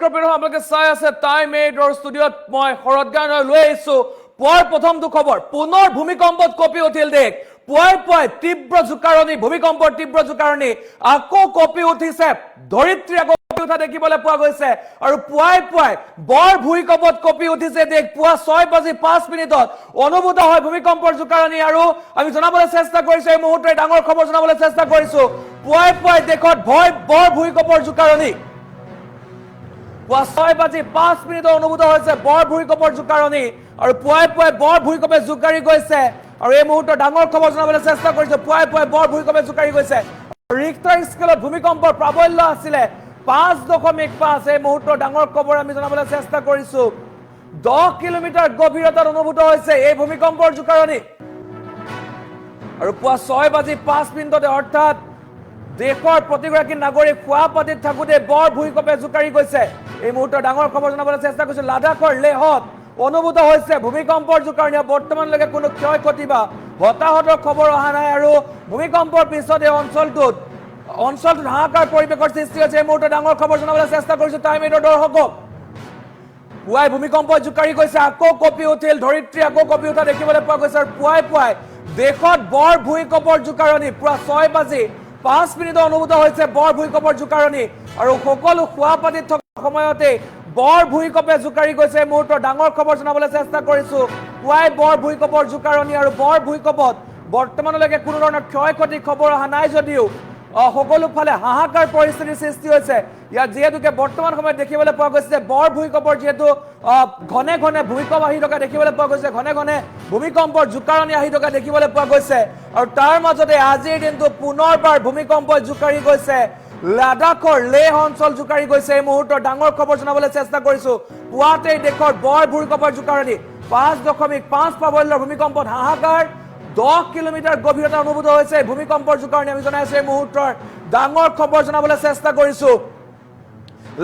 নমস্কাৰ প্ৰিয় আপোনালোকে চাই আছে টাইম 8 ষ্টুডিঅ'ত মই শৰৎ গান লৈ আহিছো পুৱাৰ প্ৰথমটো খবৰ পুনৰ ভূমিকম্পত কঁপি উঠিল দেশ পুৱাই তীব্ৰ জোকাৰণি ভূমিকম্পৰ তীব্ৰ জোকাৰণি আকৌ কঁপি উঠিছে ধৰিত্ৰী আকৌ কঁপি উঠা দেখিবলৈ পোৱা গৈছে আৰু পুৱাই বৰ ভূমিকম্পত কঁপি উঠিছে দেশ পুৱা 6:05 অনুভূত হয় ভূমিকম্পৰ জোকাৰণি আৰু আমি জনাবলৈ চেষ্টা কৰিছো এই মুহূৰ্তত ডাঙৰ খবৰ জনাবলৈ চেষ্টা কৰিছো পুৱাই দেশত বৰ ভূমিকম্পৰ জোকাৰণি 6:05 অনুভূত হৈছে বৰ ভূমিকম্পৰ জোকাৰণি আৰু পুৱাই বৰ ভূমিকম্পে জোকাৰি গৈছে আৰু এই মুহূৰ্তত ডাঙৰ খবৰ জনাবলৈ চেষ্টা কৰিছো পুৱাই বৰ ভূমিকম্পে জোকাৰি গৈছে ৰিক্টাৰ স্কেলত ভূমিকম্পৰ প্ৰাবল্য আছিল 5.5 এই মুহূৰ্তত ডাঙৰ খবৰ আমি জনাবলৈ চেষ্টা কৰিছো 10 কিলোমিটাৰ গভীৰতাত অনুভূত হৈছে এই ভূমিকম্পৰ জোকাৰণি আৰু পুৱা 6:05 অৰ্থাৎ দেশৰ প্ৰতিগৰাকী নাগৰিক খোৱাপাতিত থাকোতে বৰ ভূমিকম্পে জোকাৰি গৈছে এই মুহূৰ্তত ডাঙৰ খবৰ জনাবলৈ চেষ্টা কৰিছো লাডাখৰ লেহত অনুভূত হৈছে ভূমিকম্পৰ জোকাৰণি বৰ্তমানলৈকে কোনো ক্ষয় ক্ষতি বা হতাহতৰ খবৰ অহা নাই আৰু ভূমিকম্পৰ পিছত এই অঞ্চলটোত হাহাকাৰ পৰিৱেশৰ সৃষ্টি হৈছে এই মুহূৰ্তত ডাঙৰ খবৰ জনাবলৈ চেষ্টা কৰিছো টাইম 8 দৰ্শকক পুৱাই ভূমিকম্প জোকাৰি গৈছে আকৌ কঁপি উঠিল ধৰিত্ৰী আকৌ কঁপি উঠা দেখিবলৈ পোৱা গৈছে আৰু পুৱাই দেশত বৰ ভূমিকম্পৰ জোকাৰণি পুৱা 6:05 অনুভূত হৈছে বৰ ভূমিকম্পৰ জোকাৰণি আৰু সকলো খোৱাপাতিত থকা সময়তে বৰ ভূমিকম্পে জোকাৰি গৈছে এই মুহূৰ্তত ডাঙৰ খবৰ জনাবলৈ চেষ্টা কৰিছো পুৱাই বৰ ভূমিকম্পৰ জোকাৰণি আৰু বৰ ভূমিকম্পত বৰ্তমানলৈকে কোনো ধৰণৰ ক্ষয় ক্ষতি খবৰ অহা নাই যদিও সকলো ফালে হাহাকাৰ পৰিস্থিতিৰ সৃষ্টি হৈছে ইয়াত যেহেতুকে বৰ্তমান সময়ত দেখিবলৈ পোৱা গৈছে বৰ ভূমিকম্পৰ যেহেতু ঘনে ভূমিকম্প আহি থকা দেখিবলৈ পোৱা গৈছে ঘনে ভূমিকম্পৰ জোকাৰণি আহি থকা দেখিবলৈ পোৱা গৈছে আৰু তাৰ মাজতে আজিৰ দিনটো পুনৰবাৰ ভূমিকম্পই জোকাৰি গৈছে লাডাখৰ লেহ অঞ্চল জোকাৰি গৈছে এই মুহূৰ্তত ডাঙৰ খবৰ জনাবলৈ চেষ্টা কৰিছো পুৱাতেই দেশৰ বৰ ভূমিকম্পৰ জোকাৰণি 5.5 প্ৰাবল্যৰ ভূমিকম্পত হাহাকাৰ 10 কিলোমিটাৰ গভীৰতা অনুভূত হৈছে ভূমিকম্পৰ জোকাৰণি আমি জনাইছো এই মুহূৰ্তৰ ডাঙৰ খবৰ জনাবলৈ চেষ্টা কৰিছো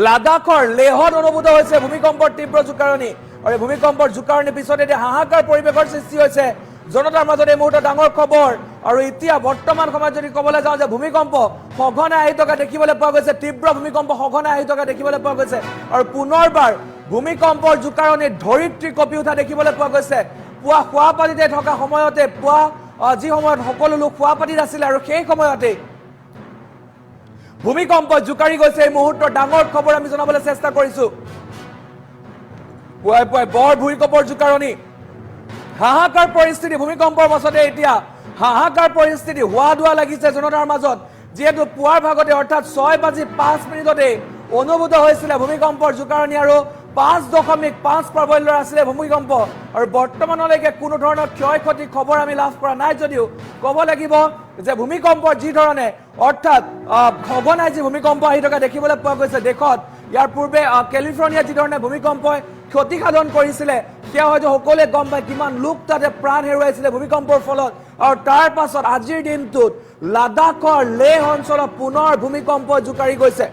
লাডাখৰ লেহত অনুভূত হৈছে ভূমিকম্পৰ তীব্ৰ জোকাৰণি আৰু ভূমিকম্পৰ জোকাৰণিৰ পিছত এতিয়া হাহাকাৰ পৰিৱেশৰ সৃষ্টি হৈছে জনতাৰ মাজত এই মুহূৰ্তত ডাঙৰ খবৰ আৰু এতিয়া বৰ্তমান সময়ত যদি ক'বলৈ যাওঁ যে ভূমিকম্প সঘনাই আহি থকা দেখিবলৈ পোৱা গৈছে তীব্ৰ ভূমিকম্প সঘনাই আহি থকা দেখিবলৈ পোৱা গৈছে আৰু পুনৰবাৰ ভূমিকম্পৰ জোকাৰণিত ধৰিত্ৰী কঁপি উঠা দেখিবলৈ পোৱা গৈছে পুৱা খোৱাপাতিতে থকা সময়তে পুৱা যি সময়ত সকলো লোক খোৱাপাতিত আছিল আৰু সেই সময়তে ভূমিকম্প জোকাৰি গৈছে এই মুহূৰ্তত ডাঙৰ খবৰ আমি জনাবলৈ চেষ্টা কৰিছো পুৱাই বৰ ভূমিকম্পৰ জোকাৰণি হাহাকাৰ পৰিস্থিতি ভূমিকম্পৰ পাছতে এতিয়া হাহাকাৰ পৰিস্থিতি হোৱা লাগিছে জনতাৰ মাজত যেহেতু পুৱাৰ ভাগতে অৰ্থাৎ 6:05 অনুভূত হৈছিল ভূমিকম্পৰ জোকাৰণি আৰু 5.5 প্ৰাবল্যৰ আছিল ভূমিকম্প আৰু বৰ্তমানলৈকে কোনো ধৰণৰ ক্ষয় ক্ষতি খবৰ আমি লাভ কৰা নাই যদিও ক'ব লাগিব যে ভূমিকম্পৰ যি ধৰণে অৰ্থাৎ সঘনাই যি ভূমিকম্প আহি থকা দেখিবলৈ পোৱা গৈছে দেশত ইয়াৰ পূৰ্বে কেলিফৰ্ণিয়া যি ধৰণে ভূমিকম্পই ক্ষতি সাধন কৰিছিলে সেয়া হয়তো সকলোৱে গম পায় কিমান লোক তাতে প্ৰাণ হেৰুৱাইছিলে ভূমিকম্পৰ ফলত আৰু তাৰ পাছত আজিৰ দিনটোত লাডাখৰ লেহ অঞ্চলত পুনৰ ভূমিকম্প জোকাৰি গৈছে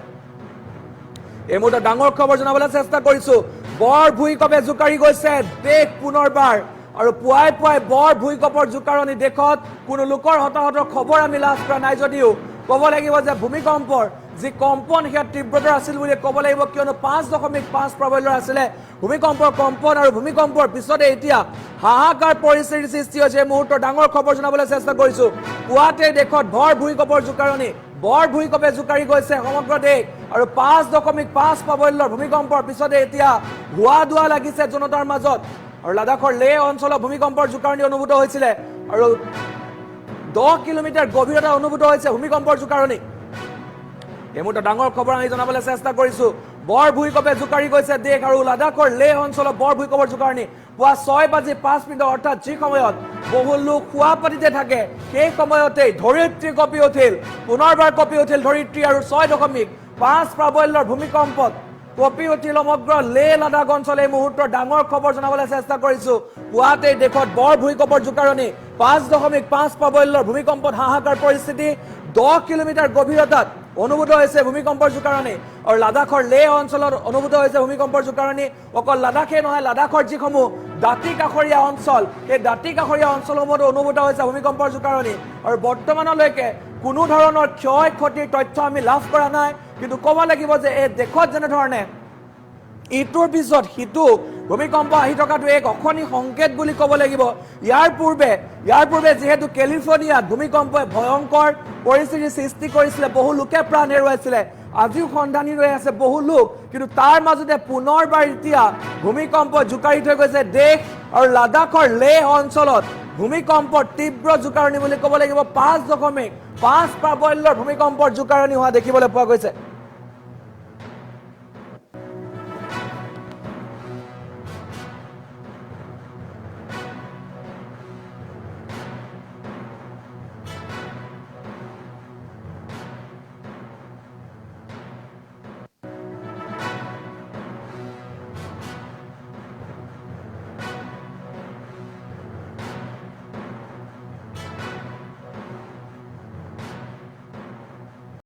এই মুহূৰ্তত ডাঙৰ খবৰ জনাবলৈ চেষ্টা কৰিছো বৰ ভূমিকম্পে জোকাৰি গৈছে দেশ পুনৰবাৰ আৰু পুৱাই বৰ ভূমিকম্পৰ জোকাৰণি দেশত কোনো লোকৰ হতাহতৰ খবৰ আমি লাভ কৰা নাই যদিও ক'ব লাগিব যে ভূমিকম্পৰ যি কম্পন সেয়া তীব্ৰতা আছিল বুলি ক'ব লাগিব কিয়নো 5.5 প্ৰাবল্যৰ আছিলে ভূমিকম্পৰ কম্পন আৰু ভূমিকম্পৰ পিছতে এতিয়া হাহাকাৰ পৰিস্থিতিৰ সৃষ্টি হৈছে এই মুহূৰ্তত ডাঙৰ খবৰ জনাবলৈ চেষ্টা কৰিছো পুৱাতে দেশত বৰ ভূমিকম্পৰ জোকাৰণি বৰ ভূমিকম্পে জোকাৰি গৈছে সমগ্ৰ দেশ আৰু 5.5 প্ৰাবল্যৰ ভূমিকম্পৰ পিছতে এতিয়া হোৱা লাগিছে জনতাৰ মাজত আৰু লাডাখৰ লেহ অঞ্চলত ভূমিকম্পৰ জোকাৰণি অনুভূত হৈছিলে আৰু 10 কিলোমিটাৰ গভীৰতা অনুভূত হৈছে ভূমিকম্পৰ জোকাৰণি এই মুহূৰ্তত ডাঙৰ খবৰ আমি জনাবলৈ চেষ্টা কৰিছো বৰ ভূমিকম্পে জোকাৰি গৈছে দেশ আৰু লাডাখৰ লেহ অঞ্চলত বৰ ভূমিকম্পৰ জোকাৰণি পুৱা 6:05 অৰ্থাৎ যি সময়ত বহু লোক খোৱাপাতিতে থাকে সেই সময়তেই ধৰিত্ৰী কঁপি উঠিল পুনৰবাৰ কঁপি উঠিল ধৰিত্ৰী আৰু 6.5 প্ৰাবল্যৰ ভূমিকম্পত কঁপি উঠিল সমগ্ৰ লেহ লাডাখ অঞ্চল এই মুহূৰ্তৰ ডাঙৰ খবৰ জনাবলৈ চেষ্টা কৰিছো পুৱাতেই দেশত বৰ ভূমিকম্পৰ জোকাৰণি 5.5 প্ৰাবল্যৰ ভূমিকম্পত হাহাকাৰ পৰিস্থিতি 10 কিলোমিটাৰ গভীৰতাত অনুভূত হৈছে ভূমিকম্পৰ জোকাৰণি আৰু লাডাখৰ লেহ অঞ্চলত অনুভূত হৈছে ভূমিকম্পৰ জোকাৰণি অকল লাডাখে নহয় লাডাখৰ যিসমূহ দাঁতি কাষৰীয়া অঞ্চল সেই দাঁতি কাষৰীয়া অঞ্চলসমূহত অনুভূত হৈছে ভূমিকম্পৰ জোকাৰণি আৰু বৰ্তমানলৈকে কোনো ধৰণৰ ক্ষয় ক্ষতিৰ তথ্য আমি লাভ কৰা নাই কিন্তু ক'ব লাগিব যে এই দেশত যেনে ধৰণে ইটোৰ পিছত সিটো ভূমিকম্প আহি থকাটো এক অখনি সংকেত বুলি ক'ব লাগিব ইয়াৰ পূৰ্বে যেহেতু কেলিফৰ্নিয়াত ভূমিকম্পই ভয়ংকৰ পৰিস্থিতিৰ সৃষ্টি কৰিছিলে বহু লোকে প্ৰাণ হেৰুৱাইছিলে আজিও সন্ধানী ৰৈ আছে বহু লোক কিন্তু তাৰ মাজতে পুনৰবাৰ এতিয়া ভূমিকম্প জোকাৰি থৈ গৈছে দেশ আৰু লাডাখৰ লেহ অঞ্চলত ভূমিকম্পৰ তীব্ৰ জোকাৰণি বুলি ক'ব লাগিব 5.5 প্ৰাবল্যৰ ভূমিকম্পৰ জোকাৰণি হোৱা দেখিবলৈ পোৱা গৈছে